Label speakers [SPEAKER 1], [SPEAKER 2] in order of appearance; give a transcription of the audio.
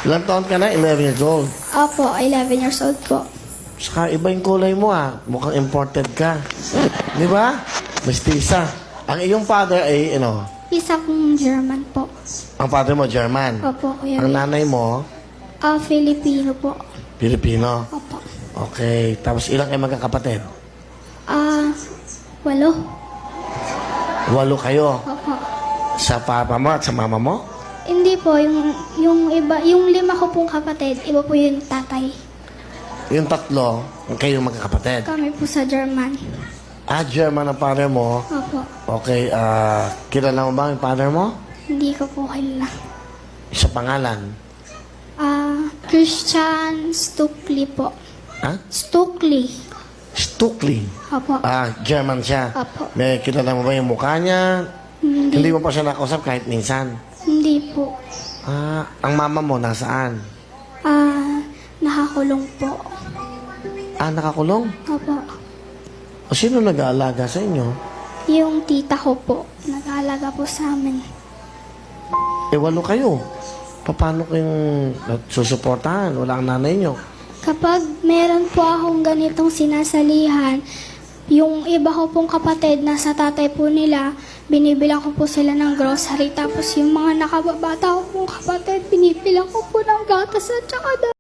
[SPEAKER 1] Ilang taon ka na? 11 years old.
[SPEAKER 2] Opo, 11 years old po.
[SPEAKER 1] Saka iba yung kulay mo Mukhang imported ka. Di ba? Mestiza. Ang iyong father ay,
[SPEAKER 2] Isa pong German po.
[SPEAKER 1] ang father mo, German.
[SPEAKER 2] Opo, Kuya
[SPEAKER 1] Ang
[SPEAKER 2] Will.
[SPEAKER 1] nanay mo,
[SPEAKER 2] Filipino po.
[SPEAKER 1] Pilipino.
[SPEAKER 2] Opo.
[SPEAKER 1] Okay. Tapos ilang kayo magkakapatid?
[SPEAKER 2] 8.
[SPEAKER 1] 8 kayo.
[SPEAKER 2] Opo.
[SPEAKER 1] Sa papa mo at sa mama mo?
[SPEAKER 2] Hindi po, yung iba, yung 5 ko pong kapatid, iba po yung tatay.
[SPEAKER 1] Yung 3, kayo magkakapatid.
[SPEAKER 2] Kami po sa German.
[SPEAKER 1] German ang father mo.
[SPEAKER 2] Opo.
[SPEAKER 1] Okay, kilala mo ba yung father mo?
[SPEAKER 2] Hindi ko po kilala.
[SPEAKER 1] Sa pangalan.
[SPEAKER 2] Christian Stukli po. Stukli.
[SPEAKER 1] Stukli.
[SPEAKER 2] Opo.
[SPEAKER 1] German siya.
[SPEAKER 2] Opo.
[SPEAKER 1] May kilala mo ba yung mukha niya? Hindi
[SPEAKER 2] Hindi.
[SPEAKER 1] mo pa siya nakausap kahit minsan.
[SPEAKER 2] Hindi po.
[SPEAKER 1] Ang mama mo nasaan?
[SPEAKER 2] Nakakulong po.
[SPEAKER 1] Nakakulong?
[SPEAKER 2] Opo.
[SPEAKER 1] O sino nag-aalaga sa inyo?
[SPEAKER 2] Yung tita ko po, nag-aalaga po sa amin.
[SPEAKER 1] 8 kayo. Paano kayong susuportahan? Wala ang nanay nyo.
[SPEAKER 2] Kapag meron po akong ganitong sinasalihan, yung iba ko pong kapatid, nasa tatay po nila, binibilang ko po sila ng grocery. Tapos yung mga nakababata ko pong kapatid, binibilang ko po ng gatas at saka